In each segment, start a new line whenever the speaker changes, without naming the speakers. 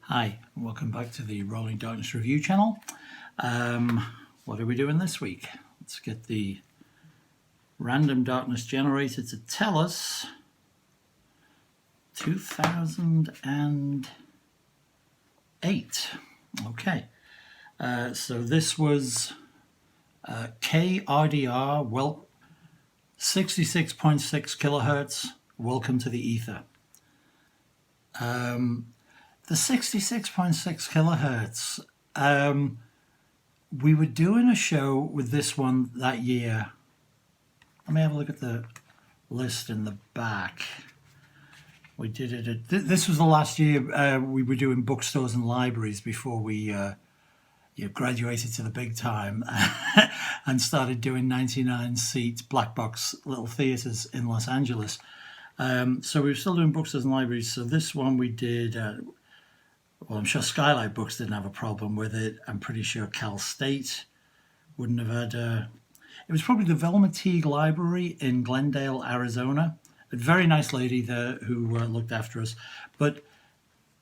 Hi, and welcome back to the Rolling Darkness Review channel. What are we doing this week? Let's get the random darkness generator to tell us 2008. Okay, so this was KRDR, well, 66.6 kilohertz, welcome to the ether. The 66.6 kilohertz, we were doing a show with this one that year. Let me have a look at the list in the back. We did it at, this was the last year we were doing bookstores and libraries before we graduated to the big time and started doing 99-seat black box little theatres in Los Angeles. So we were still doing bookstores and libraries. So this one we did, well, I'm sure Skylight Books didn't have a problem with it. I'm pretty sure Cal State wouldn't have had, it was probably the Velma Teague Library in Glendale, Arizona. A very nice lady there who looked after us. But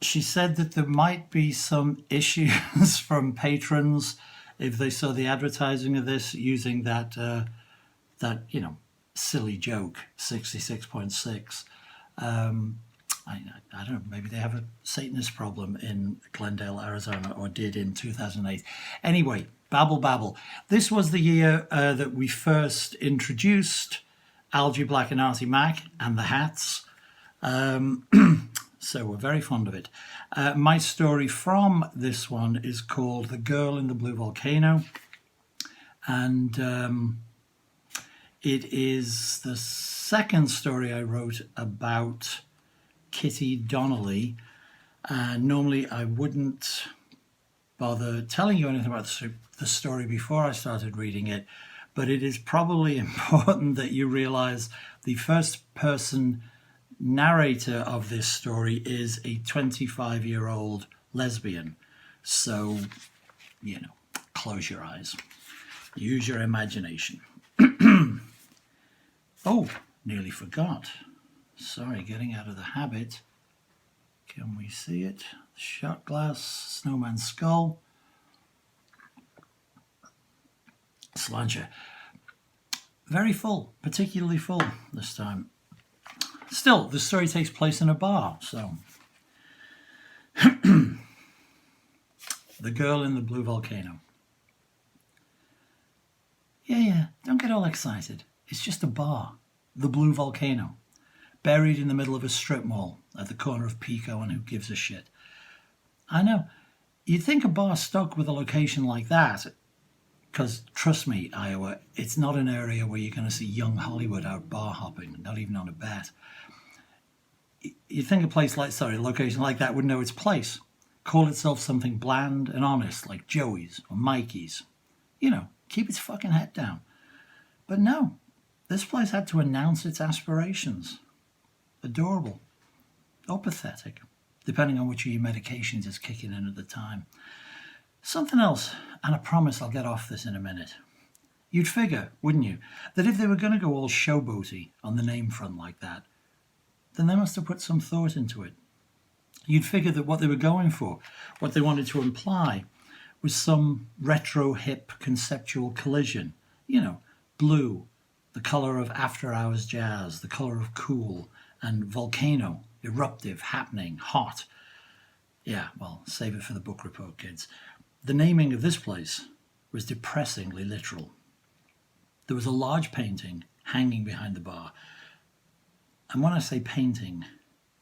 she said that there might be some issues from patrons if they saw the advertising of this using that, silly joke, 66.6. I don't know, maybe they have a Satanist problem in Glendale, Arizona, or did in 2008. Anyway, babble. This was the year that we first introduced Algie Black and Artie Mack and the hats. So we're very fond of it. My story from this one is called The Girl in the Blue Volcano. And it is the second story I wrote about Kitty Donnelly. Normally I wouldn't bother telling you anything about the story before I started reading it, but it is probably important that you realize the first person narrator of this story is a 25-year-old lesbian. So, close your eyes. Use your imagination. Oh, nearly forgot. Sorry, getting out of the habit. Can we see it? Shot glass, snowman skull. Sláinte. Very full, particularly full this time. Still, the story takes place in a bar, so. The Girl in the Blue Volcano. Yeah, don't get all excited. It's just a bar. The Blue Volcano. Buried in the middle of a strip mall at the corner of Pico and who gives a shit. I know. You'd think a bar stuck with a location like that, because trust me, Iowa, it's not an area where you're going to see young Hollywood out bar hopping, not even on a bet. You'd think a location like that would know its place. Call itself something bland and honest, like Joey's or Mikey's. Keep its fucking head down. But no, this place had to announce its aspirations. Adorable or pathetic, depending on which of your medications is kicking in at the time. Something else, and I promise I'll get off this in a minute. You'd figure, wouldn't you, that if they were going to go all showboaty on the name front like that, then they must have put some thought into it. You'd figure that what they were going for, what they wanted to imply, was some retro hip conceptual collision. Blue, the colour of after-hours jazz, the colour of cool, and volcano, eruptive, happening, hot. Yeah, well, save it for the book report, kids. The naming of this place was depressingly literal. There was a large painting hanging behind the bar. And when I say painting,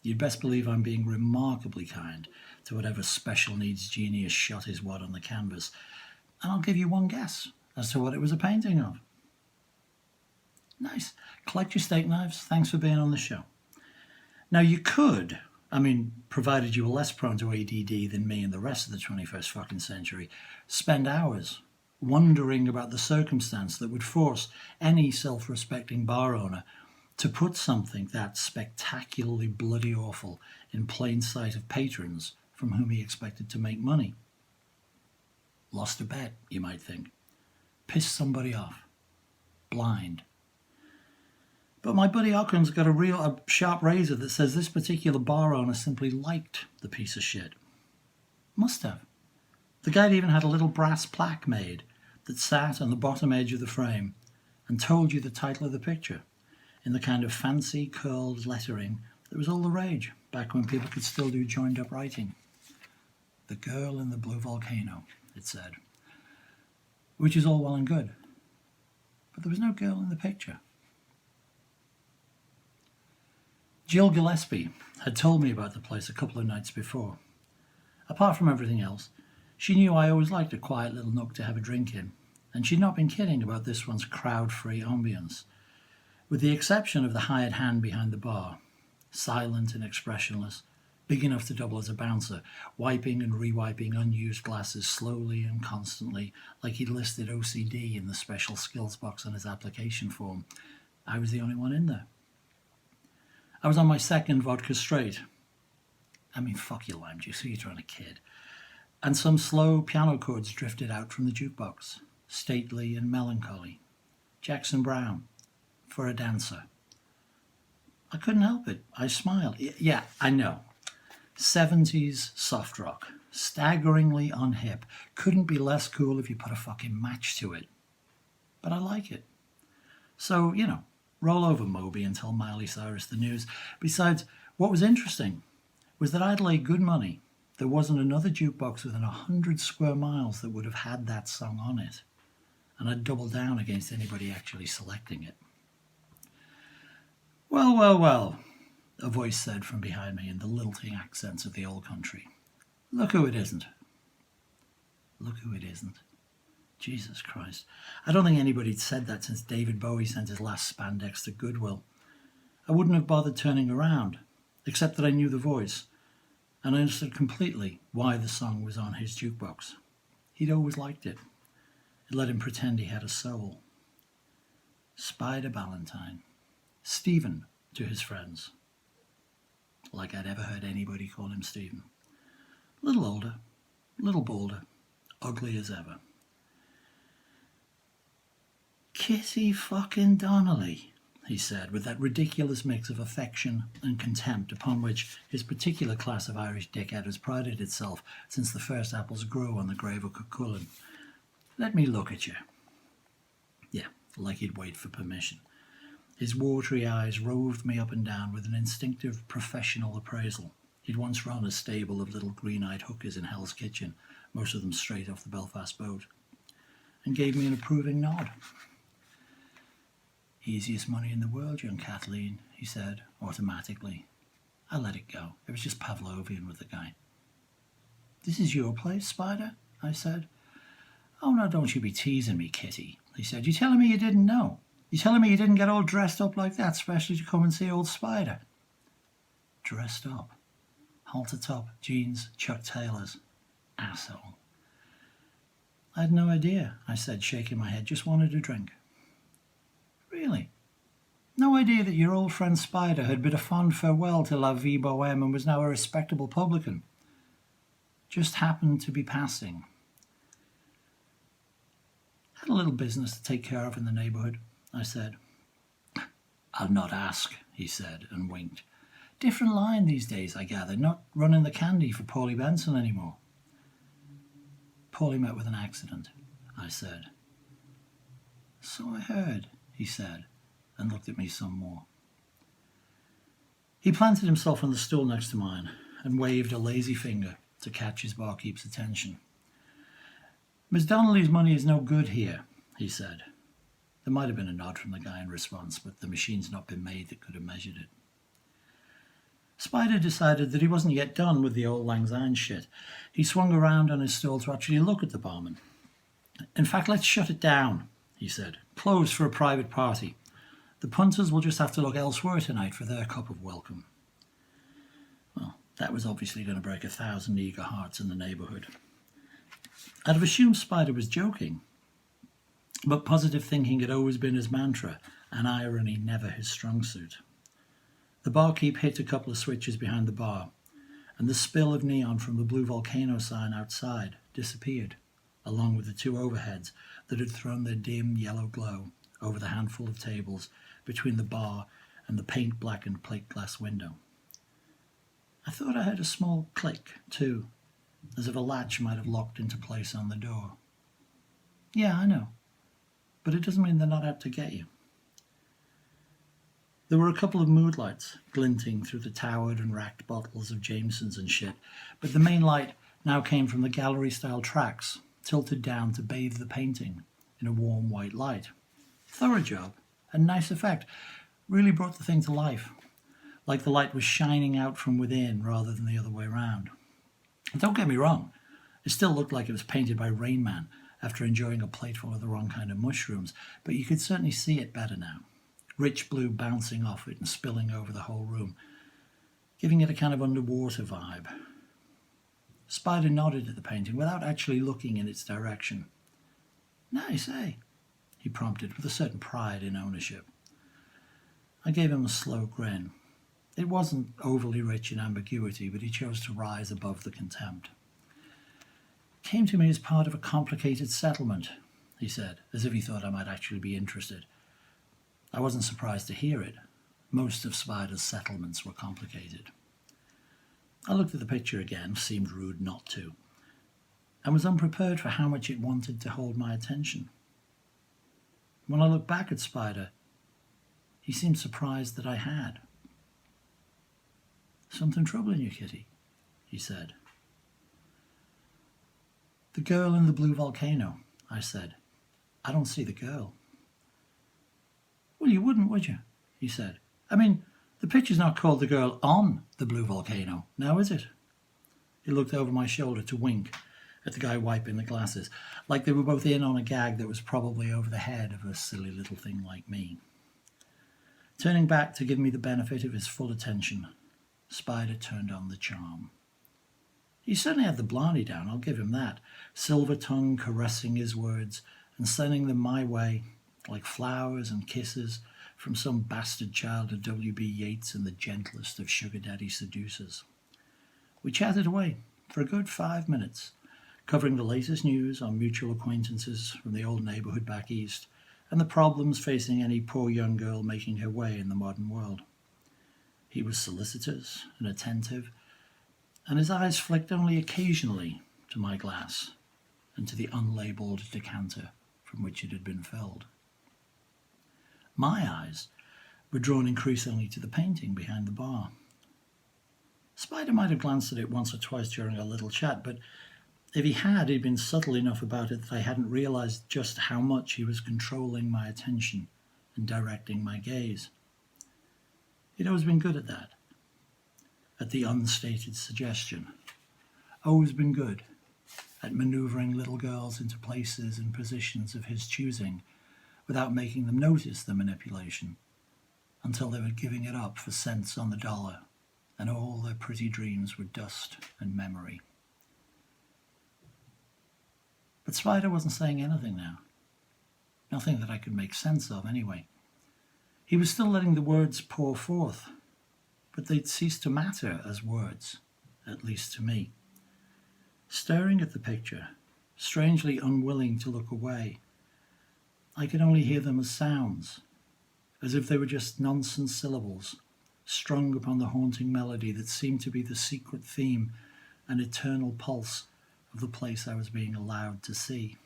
you'd best believe I'm being remarkably kind to whatever special needs genius shot his wad on the canvas. And I'll give you one guess as to what it was a painting of. Nice. Collect your steak knives. Thanks for being on the show. Now you could, provided you were less prone to ADD than me and the rest of the 21st fucking century, spend hours wondering about the circumstance that would force any self-respecting bar owner to put something that spectacularly bloody awful in plain sight of patrons from whom he expected to make money. Lost a bet, you might think. Pissed somebody off. Blind. But my buddy Atkins got a sharp razor that says this particular bar owner simply liked the piece of shit. Must have. The guide even had a little brass plaque made that sat on the bottom edge of the frame and told you the title of the picture in the kind of fancy curled lettering that was all the rage back when people could still do joined up writing. The Girl in the Blue Volcano, it said. Which is all well and good. But there was no girl in the picture. Jill Gillespie had told me about the place a couple of nights before. Apart from everything else, she knew I always liked a quiet little nook to have a drink in, and she'd not been kidding about this one's crowd-free ambience. With the exception of the hired hand behind the bar, silent and expressionless, big enough to double as a bouncer, wiping and rewiping unused glasses slowly and constantly, like he'd listed OCD in the special skills box on his application form, I was the only one in there. I was on my second vodka straight. I mean, fuck you, lime juice, who are you trying to kid? And some slow piano chords drifted out from the jukebox, stately and melancholy. Jackson Browne, For a Dancer. I couldn't help it. I smiled. Yeah, I know. 70s soft rock, staggeringly unhip. Couldn't be less cool if you put a fucking match to it. But I like it. So, roll over Moby and tell Miley Cyrus the news. Besides, what was interesting was that I'd laid good money. There wasn't another jukebox within 100 square miles that would have had that song on it. And I'd double down against anybody actually selecting it. Well, well, well, a voice said from behind me in the lilting accents of the old country. Look who it isn't. Look who it isn't. Jesus Christ. I don't think anybody'd said that since David Bowie sent his last spandex to Goodwill. I wouldn't have bothered turning around, except that I knew the voice, and I understood completely why the song was on his jukebox. He'd always liked it. It let him pretend he had a soul. Spider Ballantyne. Stephen to his friends. Like I'd ever heard anybody call him Stephen. Little older, little bolder, ugly as ever. Kitty fucking Donnelly, he said, with that ridiculous mix of affection and contempt upon which his particular class of Irish dickhead has prided itself since the first apples grew on the grave of Cuchulainn. Let me look at you. Yeah, like he'd wait for permission. His watery eyes roved me up and down with an instinctive professional appraisal. He'd once run a stable of little green-eyed hookers in Hell's Kitchen, most of them straight off the Belfast boat, and gave me an approving nod. Easiest money in the world, young Kathleen, he said, automatically. I let it go. It was just Pavlovian with the guy. This is your place, Spider? I said. Oh, no, don't you be teasing me, Kitty, he said. You telling me you didn't know? You telling me you didn't get all dressed up like that, especially to come and see old Spider? Dressed up? Halter top, jeans, Chuck Taylors. Asshole. I had no idea, I said, shaking my head. Just wanted a drink. Really? No idea that your old friend Spider had bid a fond farewell to La Vie Boheme and was now a respectable publican. Just happened to be passing. Had a little business to take care of in the neighbourhood, I said. I'll not ask, he said, and winked. Different line these days, I gather, not running the candy for Paulie Benson anymore. Paulie met with an accident, I said. So I heard, he said, and looked at me some more. He planted himself on the stool next to mine and waved a lazy finger to catch his barkeep's attention. Miss Donnelly's money is no good here, he said. There might have been a nod from the guy in response, but the machine's not been made that could have measured it. Spider decided that he wasn't yet done with the old Lang Syne shit. He swung around on his stool to actually look at the barman. In fact, let's shut it down, he said. Closed for a private party. The punters will just have to look elsewhere tonight for their cup of welcome. Well, that was obviously going to break 1,000 eager hearts in the neighbourhood. I'd have assumed Spider was joking, but positive thinking had always been his mantra, and irony never his strong suit. The barkeep hit a couple of switches behind the bar, and the spill of neon from the Blue Volcano sign outside disappeared, along with the two overheads that had thrown their dim yellow glow over the handful of tables between the bar and the paint-blackened plate glass window. I thought I heard a small click, too, as if a latch might have locked into place on the door. Yeah, I know, but it doesn't mean they're not out to get you. There were a couple of mood lights glinting through the towered and racked bottles of Jameson's and shit, but the main light now came from the gallery-style tracks, tilted down to bathe the painting in a warm white light. Thorough job, and nice effect. Really brought the thing to life, like the light was shining out from within rather than the other way around. And don't get me wrong, it still looked like it was painted by Rain Man after enjoying a plateful of the wrong kind of mushrooms, but you could certainly see it better now. Rich blue bouncing off it and spilling over the whole room, giving it a kind of underwater vibe. Spider nodded at the painting without actually looking in its direction. Nice, eh? He prompted with a certain pride in ownership. I gave him a slow grin. It wasn't overly rich in ambiguity, but he chose to rise above the contempt. It came to me as part of a complicated settlement, he said, as if he thought I might actually be interested. I wasn't surprised to hear it. Most of Spider's settlements were complicated. I looked at the picture again, seemed rude not to, and was unprepared for how much it wanted to hold my attention. When I looked back at Spider, he seemed surprised that I had. Something troubling you, Kitty, he said. The girl in the Blue Volcano, I said. I don't see the girl. Well, you wouldn't, would you? He said. I mean, the picture's not called The Girl on the Blue Volcano, now is it? He looked over my shoulder to wink at the guy wiping the glasses, like they were both in on a gag that was probably over the head of a silly little thing like me. Turning back to give me the benefit of his full attention, Spider turned on the charm. He certainly had the blarney down, I'll give him that, silver tongue caressing his words and sending them my way like flowers and kisses from some bastard child of W.B. Yeats and the gentlest of sugar daddy seducers. We chatted away for a good 5 minutes, covering the latest news on mutual acquaintances from the old neighbourhood back east and the problems facing any poor young girl making her way in the modern world. He was solicitous and attentive, and his eyes flicked only occasionally to my glass and to the unlabelled decanter from which it had been filled. My eyes were drawn increasingly to the painting behind the bar. Spider might have glanced at it once or twice during our little chat, but if he had, he'd been subtle enough about it that I hadn't realised just how much he was controlling my attention and directing my gaze. He'd always been good at that, at the unstated suggestion. Always been good at manoeuvring little girls into places and positions of his choosing without making them notice the manipulation until they were giving it up for cents on the dollar and all their pretty dreams were dust and memory. But Spider wasn't saying anything now. Nothing that I could make sense of, anyway. He was still letting the words pour forth, but they'd ceased to matter as words, at least to me. Staring at the picture, strangely unwilling to look away, I could only hear them as sounds, as if they were just nonsense syllables, strung upon the haunting melody that seemed to be the secret theme and eternal pulse of the place I was being allowed to see.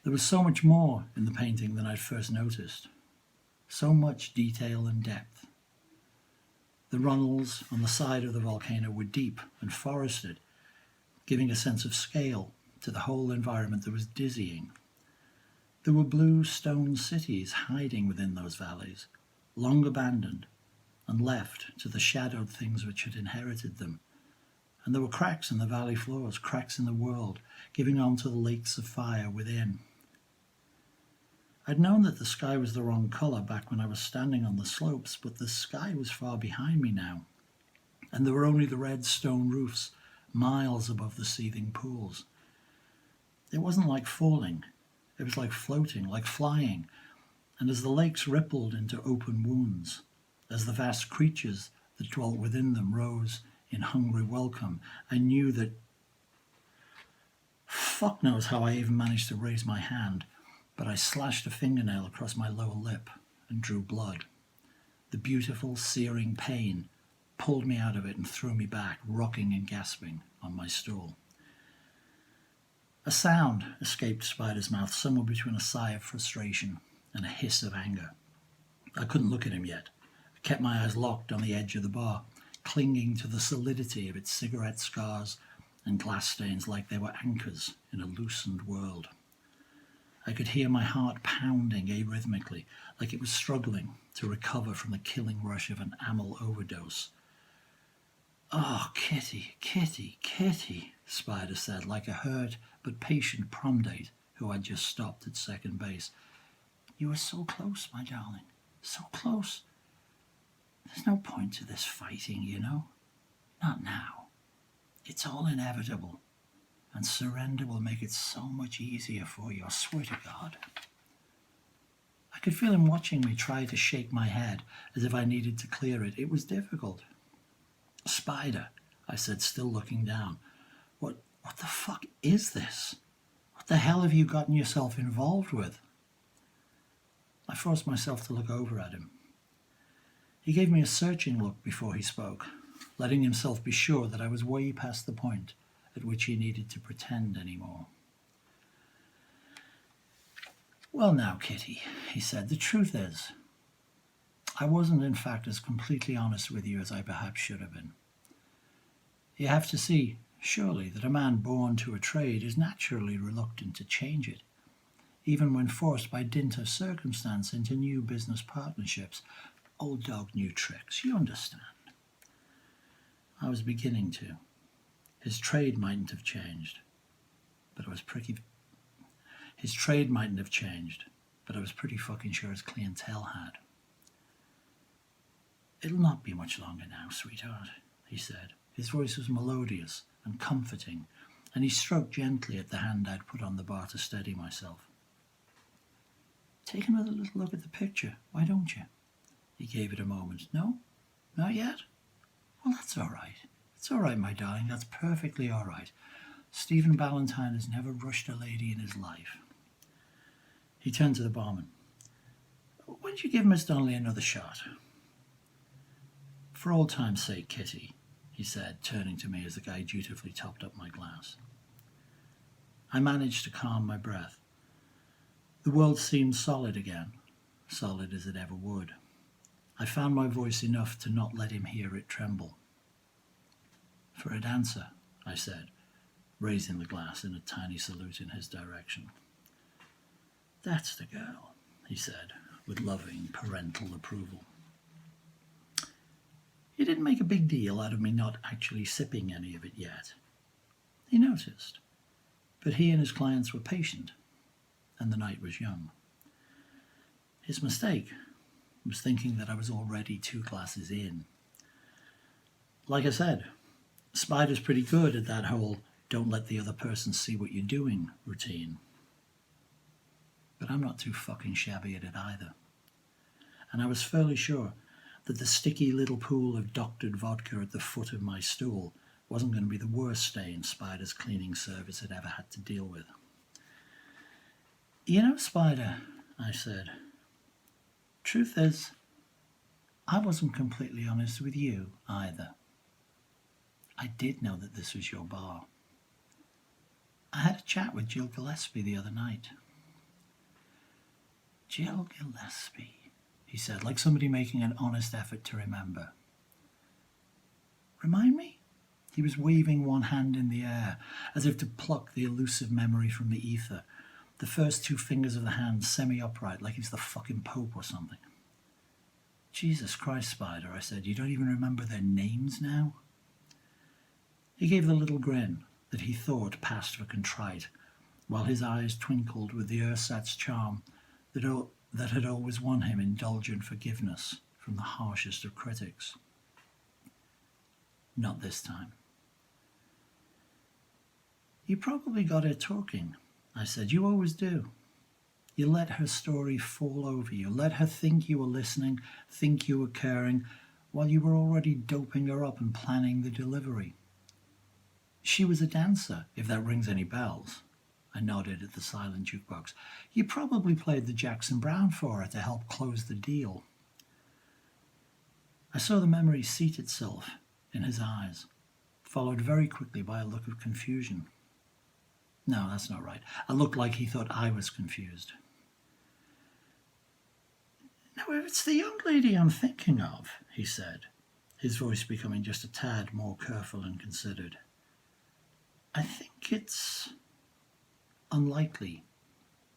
There was so much more in the painting than I'd first noticed, so much detail and depth. The runnels on the side of the volcano were deep and forested, giving a sense of scale to the whole environment that was dizzying. There were blue stone cities hiding within those valleys, long abandoned and left to the shadowed things which had inherited them. And there were cracks in the valley floors, cracks in the world, giving on to the lakes of fire within. I'd known that the sky was the wrong colour back when I was standing on the slopes, but the sky was far behind me now, and there were only the red stone roofs, miles above the seething pools. It wasn't like falling. It was like floating, like flying, and as the lakes rippled into open wounds, as the vast creatures that dwelt within them rose in hungry welcome, I knew that... Fuck knows how I even managed to raise my hand, but I slashed a fingernail across my lower lip and drew blood. The beautiful, searing pain pulled me out of it and threw me back, rocking and gasping on my stool. A sound escaped Spider's mouth, somewhere between a sigh of frustration and a hiss of anger. I couldn't look at him yet. I kept my eyes locked on the edge of the bar, clinging to the solidity of its cigarette scars and glass stains like they were anchors in a loosened world. I could hear my heart pounding arrhythmically, like it was struggling to recover from the killing rush of an amyl overdose. "Oh, Kitty, Kitty, Kitty," Spider said, like a hurt but patient prom date who had just stopped at second base. "You were so close, my darling, so close. There's no point to this fighting, you know. Not now. It's all inevitable, and surrender will make it so much easier for you, I swear to God." I could feel him watching me try to shake my head as if I needed to clear it. It was difficult. "Spider," I said, still looking down, What the fuck is this? What the hell have you gotten yourself involved with?" I forced myself to look over at him. He gave me a searching look before he spoke, letting himself be sure that I was way past the point at which he needed to pretend anymore. "Well now, Kitty," he said, "the truth is, I wasn't in fact as completely honest with you as I perhaps should have been. You have to see, surely, that a man born to a trade is naturally reluctant to change it, even when forced by dint of circumstance into new business partnerships. Old dog, new tricks, you understand." I was beginning to. His trade mightn't have changed, but I was pretty fucking sure his clientele had. "It'll not be much longer now, sweetheart," he said. His voice was melodious and comforting, and he stroked gently at the hand I'd put on the bar to steady myself. "Take another little look at the picture, why don't you?" He gave it a moment. "No? Not yet? Well, that's all right. It's all right, my darling, that's perfectly all right. Stephen Ballantyne has never rushed a lady in his life." He turned to the barman. "Why don't you give Miss Donnelly another shot?" "For old time's sake, Kitty," he said, turning to me as the guy dutifully topped up my glass. I managed to calm my breath. The world seemed solid again, solid as it ever would. I found my voice enough to not let him hear it tremble. "For a dancer," I said, raising the glass in a tiny salute in his direction. "That's the girl," he said, with loving parental approval. He didn't make a big deal out of me not actually sipping any of it yet. He noticed, but he and his clients were patient, and the night was young. His mistake was thinking that I was already 2 glasses in. Like I said, Spider's pretty good at that whole "don't let the other person see what you're doing" routine. But I'm not too fucking shabby at it either. And I was fairly sure that the sticky little pool of doctored vodka at the foot of my stool wasn't going to be the worst stain Spider's cleaning service had ever had to deal with. "You know, Spider," I said, "truth is, I wasn't completely honest with you either. I did know that this was your bar. I had a chat with Jill Gillespie the other night." "Jill Gillespie," he said, like somebody making an honest effort to remember. "Remind me?" He was waving one hand in the air, as if to pluck the elusive memory from the ether, the first 2 fingers of the hand semi-upright, like he's the fucking Pope or something. "Jesus Christ, Spider," I said, "you don't even remember their names now?" He gave the little grin that he thought passed for contrite, while his eyes twinkled with the ersatz charm that had always won him indulgent forgiveness from the harshest of critics. "Not this time." "You probably got her talking," I said. "You always do. You let her story fall over you, let her think you were listening, think you were caring, while you were already doping her up and planning the delivery. She was a dancer, if that rings any bells." I nodded at the silent jukebox. "You probably played the Jackson Browne for her to help close the deal." I saw the memory seat itself in his eyes, followed very quickly by a look of confusion. No, that's not right. A look like he thought I was confused. "No, it's the young lady I'm thinking of," he said, his voice becoming just a tad more careful and considered. "I think it's unlikely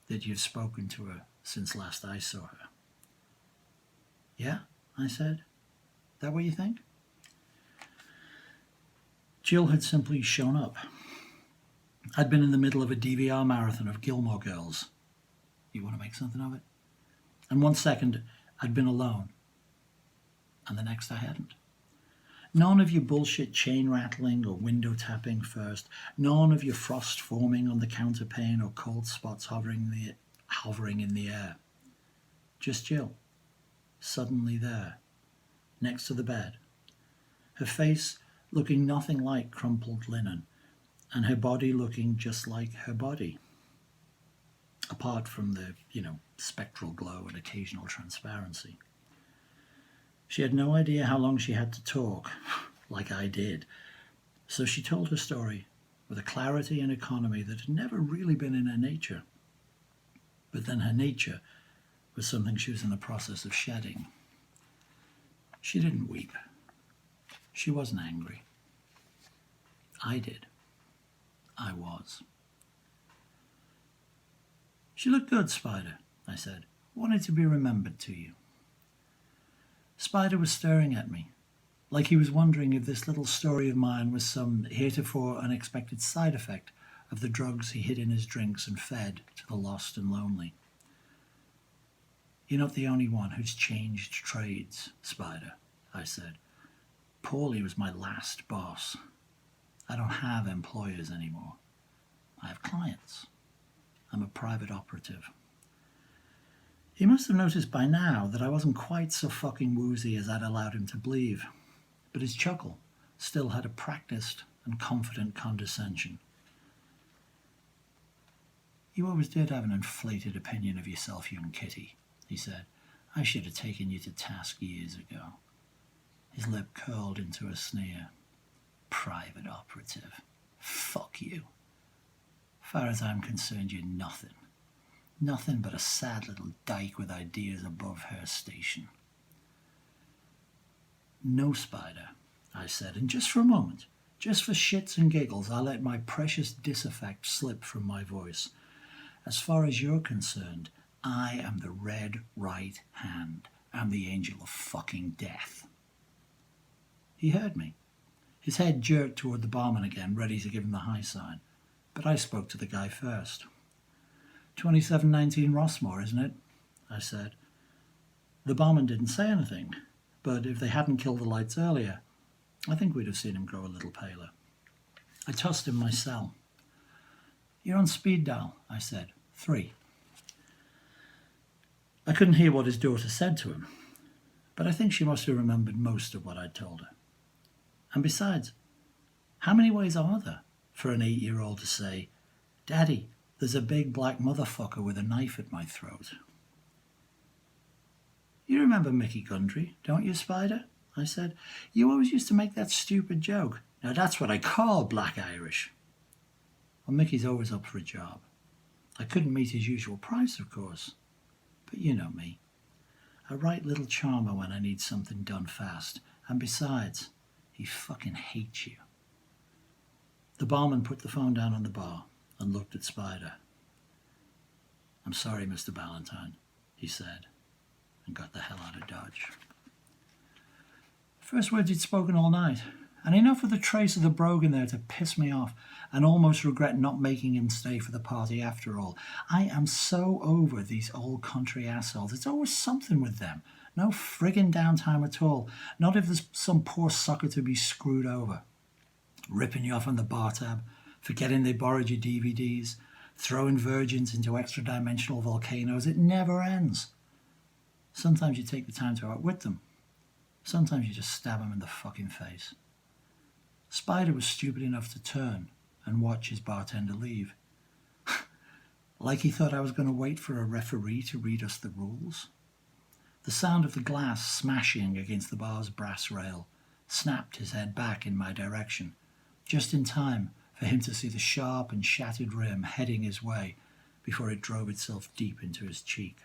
that you've spoken to her since last I saw her." "Yeah?" I said. "That what you think?" Jill had simply shown up. I'd been in the middle of a DVR marathon of Gilmore Girls. You want to make something of it? And 1 second, I'd been alone. And the next, I hadn't. None of your bullshit chain rattling or window tapping first. None of your frost forming on the counter pane or cold spots hovering in the air. Just Jill, suddenly there, next to the bed. Her face looking nothing like crumpled linen, and her body looking just like her body. Apart from the, spectral glow and occasional transparency. She had no idea how long she had to talk, like I did, so she told her story with a clarity and economy that had never really been in her nature. But then her nature was something she was in the process of shedding. She didn't weep. She wasn't angry. I did. I was. "She looked good, Spider," I said. "Wanted to be remembered to you." Spider was staring at me, like he was wondering if this little story of mine was some heretofore unexpected side effect of the drugs he hid in his drinks and fed to the lost and lonely. "You're not the only one who's changed trades, Spider," I said. "Paulie was my last boss. I don't have employers anymore. I have clients. I'm a private operative." He must have noticed by now that I wasn't quite so fucking woozy as I'd allowed him to believe, but his chuckle still had a practiced and confident condescension. "You always did have an inflated opinion of yourself, young kitty," he said. "I should have taken you to task years ago." His lip curled into a sneer. "Private operative. Fuck you. Far as I'm concerned, you're nothing. Nothing but a sad little dyke with ideas above her station." "No, Spider," I said, and just for a moment, just for shits and giggles, I let my precious disaffect slip from my voice. "As far as you're concerned, I am the red right hand. I'm the angel of fucking death." He heard me. His head jerked toward the barman again, ready to give him the high sign, but I spoke to the guy first. 2719 Rossmore, isn't it?" I said. The barman didn't say anything, but if they hadn't killed the lights earlier, I think we'd have seen him grow a little paler. I tossed him my cell. "You're on speed dial," I said. 3. I couldn't hear what his daughter said to him, but I think she must have remembered most of what I'd told her. And besides, how many ways are there for an 8-year-old to say, "Daddy, there's a big black motherfucker with a knife at my throat"? "You remember Mickey Gundry, don't you, Spider?" I said. "You always used to make that stupid joke. Now that's what I call black Irish." Well, Mickey's always up for a job. I couldn't meet his usual price, of course. But you know me. A right little charmer when I need something done fast. And besides, he fucking hates you. The barman put the phone down on the bar and looked at Spider. "I'm sorry, Mr. Ballantyne," he said, and got the hell out of Dodge. First words he'd spoken all night, and enough of the trace of the brogue in there to piss me off and almost regret not making him stay for the party after all. I am so over these old country assholes. It's always something with them. No friggin' downtime at all. Not if there's some poor sucker to be screwed over. Ripping you off on the bar tab, forgetting they borrowed your DVDs, throwing virgins into extra-dimensional volcanoes. It never ends. Sometimes you take the time to outwit them. Sometimes you just stab them in the fucking face. Spider was stupid enough to turn and watch his bartender leave. Like he thought I was going to wait for a referee to read us the rules. The sound of the glass smashing against the bar's brass rail snapped his head back in my direction, just in time for him to see the sharp and shattered rim heading his way before it drove itself deep into his cheek.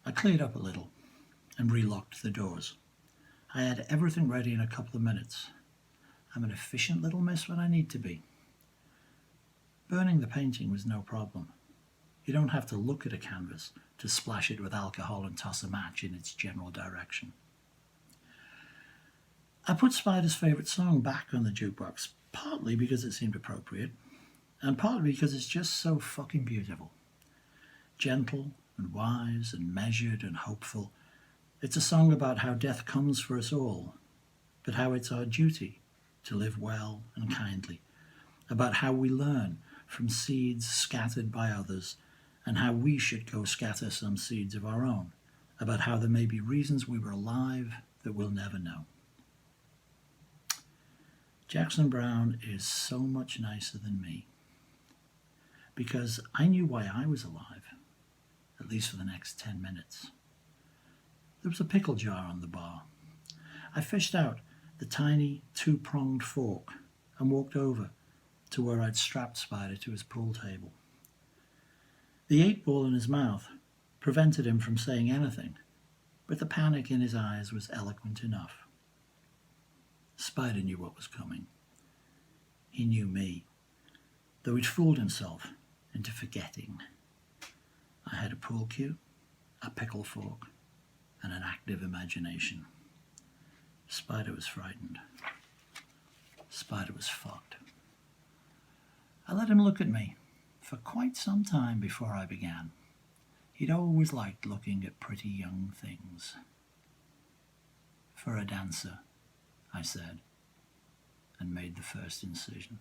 I cleared up a little and relocked the doors. I had everything ready in a couple of minutes. I'm an efficient little miss when I need to be. Burning the painting was no problem. You don't have to look at a canvas to splash it with alcohol and toss a match in its general direction. I put Spider's favourite song back on the jukebox, partly because it seemed appropriate, and partly because it's just so fucking beautiful. Gentle and wise and measured and hopeful. It's a song about how death comes for us all, but how it's our duty to live well and kindly, about how we learn from seeds scattered by others, and how we should go scatter some seeds of our own, about how there may be reasons we were alive that we'll never know. Jackson Browne is so much nicer than me, because I knew why I was alive, at least for the next 10 minutes. There was a pickle jar on the bar. I fished out the tiny two-pronged fork and walked over to where I'd strapped Spider to his pool table. The 8-ball in his mouth prevented him from saying anything, but the panic in his eyes was eloquent enough. Spider knew what was coming. He knew me, though he'd fooled himself into forgetting. I had a pool cue, a pickle fork, and an active imagination. Spider was frightened. Spider was fucked. I let him look at me for quite some time before I began. He'd always liked looking at pretty young things. For a dancer, I said, and made the first incision.